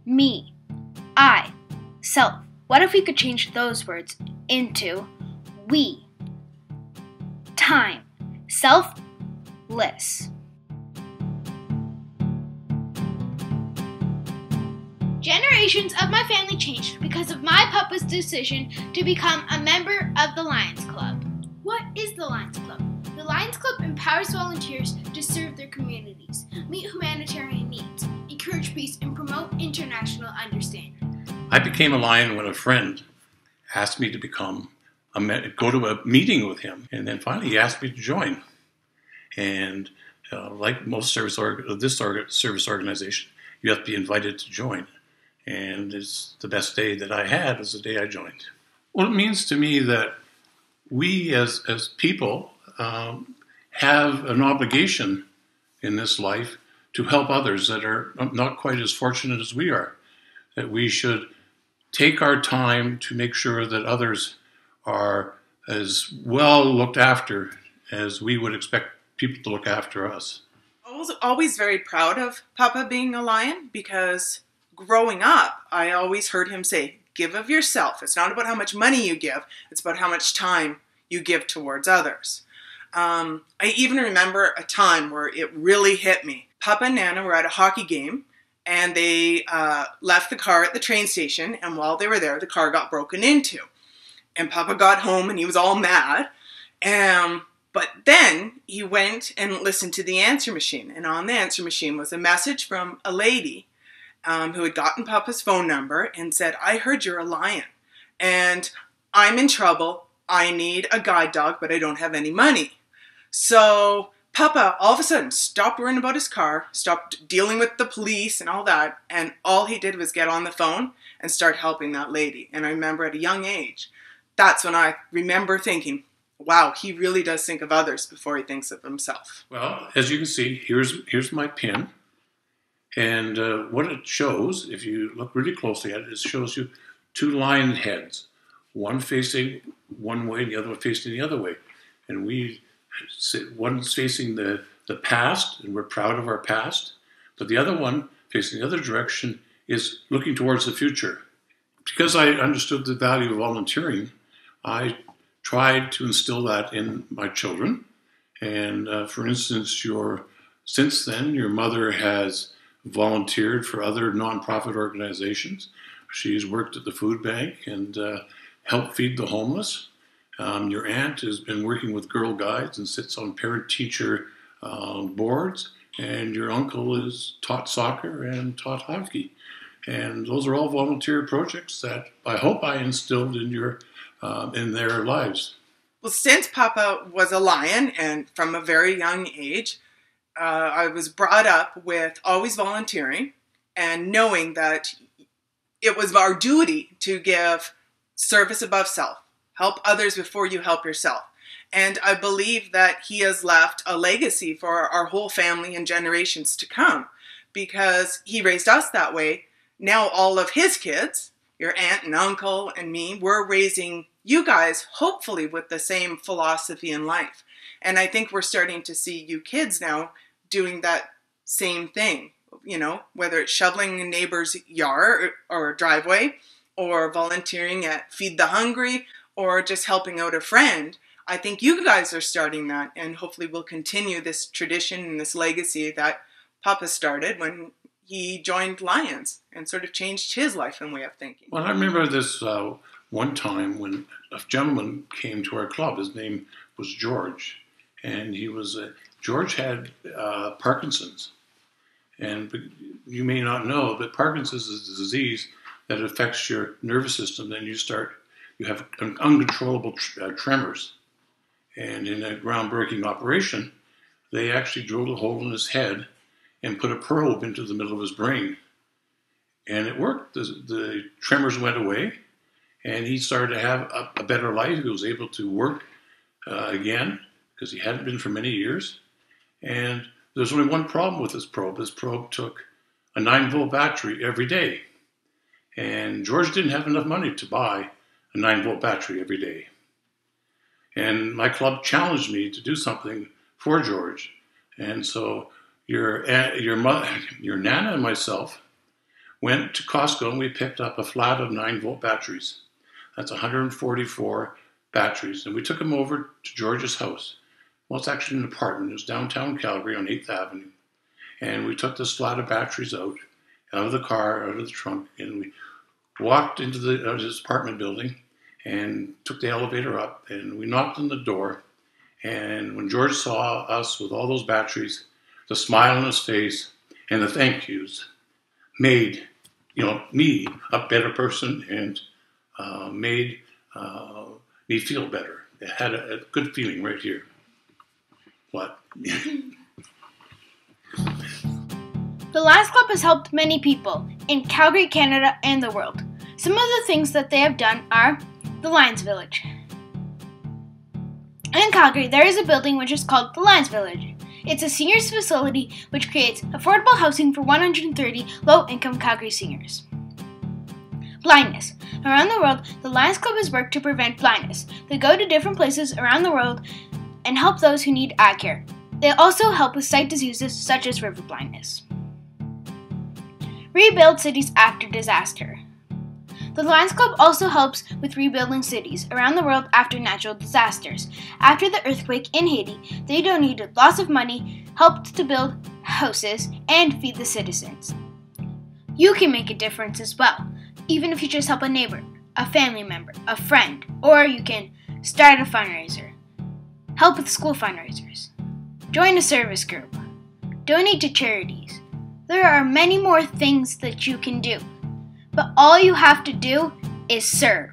me, I, self. What if we could change those words into we, time, selfless? Generations of my family changed because of my papa's decision to become a member of the Lions Club. What is the Lions Club? The Lions Club empowers volunteers to serve their communities, meet humanitarian needs, encourage peace, and promote international understanding. I became a Lion when a friend asked me to go to a meeting with him, and then finally he asked me to join. And like most service organization, you have to be invited to join. And it's the best day that I had was the day I joined. Well, it means to me that we as people have an obligation in this life to help others that are not quite as fortunate as we are. That we should take our time to make sure that others are as well looked after as we would expect people to look after us. I was always very proud of Papa being a Lion because growing up, I always heard him say, give of yourself. It's not about how much money you give, it's about how much time you give towards others. I even remember a time where it really hit me. Papa and Nana were at a hockey game, and they left the car at the train station, and while they were there, the car got broken into. And Papa got home, and he was all mad. But then he went and listened to the answer machine, and on the answer machine was a message from a lady who had gotten Papa's phone number and said, I heard you're a Lion, and I'm in trouble. I need a guide dog, but I don't have any money. So Papa all of a sudden stopped worrying about his car, stopped dealing with the police and all that, and all he did was get on the phone and start helping that lady. And I remember at a young age, that's when I remember thinking, wow, he really does think of others before he thinks of himself. Well, as you can see, here's my pin. And what it shows, if you look really closely at it, it shows you two lion heads, one facing one way and the other one facing the other way. And one's facing the past, and we're proud of our past, but the other one facing the other direction is looking towards the future. Because I understood the value of volunteering, I tried to instill that in my children. And for instance, since then, your mother has volunteered for other nonprofit organizations. She's worked at the food bank and helped feed the homeless. Your aunt has been working with Girl Guides and sits on parent-teacher boards. And your uncle has taught soccer and taught hockey. And those are all volunteer projects that I hope I instilled in their lives. Well, since Papa was a Lion and from a very young age, I was brought up with always volunteering and knowing that it was our duty to give service above self. Help others before you help yourself. And I believe that he has left a legacy for our whole family and generations to come because he raised us that way. Now all of his kids, your aunt and uncle and me, we're raising you guys hopefully with the same philosophy in life. And I think we're starting to see you kids now doing that same thing, you know, whether it's shoveling a neighbor's yard or driveway or volunteering at Feed the Hungry or just helping out a friend. I think you guys are starting that, and hopefully we'll continue this tradition and this legacy that Papa started when he joined Lions and sort of changed his life and way of thinking. Well, I remember this one time when a gentleman came to our club. His name was George, and George had Parkinson's. And you may not know, but Parkinson's is a disease that affects your nervous system. Then you have uncontrollable tremors. And in a groundbreaking operation, they actually drilled a hole in his head and put a probe into the middle of his brain. And it worked. The tremors went away, and he started to have a better life. He was able to work again, because he hadn't been for many years. And there's only one problem with this probe. This probe took a 9-volt battery every day. And George didn't have enough money to buy a 9-volt battery every day. And my club challenged me to do something for George. And so your Nana and myself, Went to Costco and we picked up a flat of 9-volt batteries. That's 144 batteries. And we took them over to George's house. Well, it's actually an apartment. It was downtown Calgary on 8th Avenue. And we took this flat of batteries out of the car, out of the trunk, and we walked into his apartment building and took the elevator up, and we knocked on the door. And when George saw us with all those batteries, the smile on his face and the thank yous made, me a better person and made me feel better. It had a good feeling right here. What? The Lions Club has helped many people in Calgary, Canada, and the world. Some of the things that they have done are the Lions Village. In Calgary, there is a building which is called the Lions Village. It's a seniors facility which creates affordable housing for 130 low-income Calgary seniors. Blindness. Around the world, the Lions Club has worked to prevent blindness. They go to different places around the world and help those who need eye care. They also help with sight diseases such as river blindness. Rebuild cities after disaster. The Lions Club also helps with rebuilding cities around the world after natural disasters. After the earthquake in Haiti, they donated lots of money, helped to build houses, and feed the citizens. You can make a difference as well, even if you just help a neighbor, a family member, a friend, or you can start a fundraiser. Help with school fundraisers. Join a service group. Donate to charities. There are many more things that you can do, but all you have to do is serve.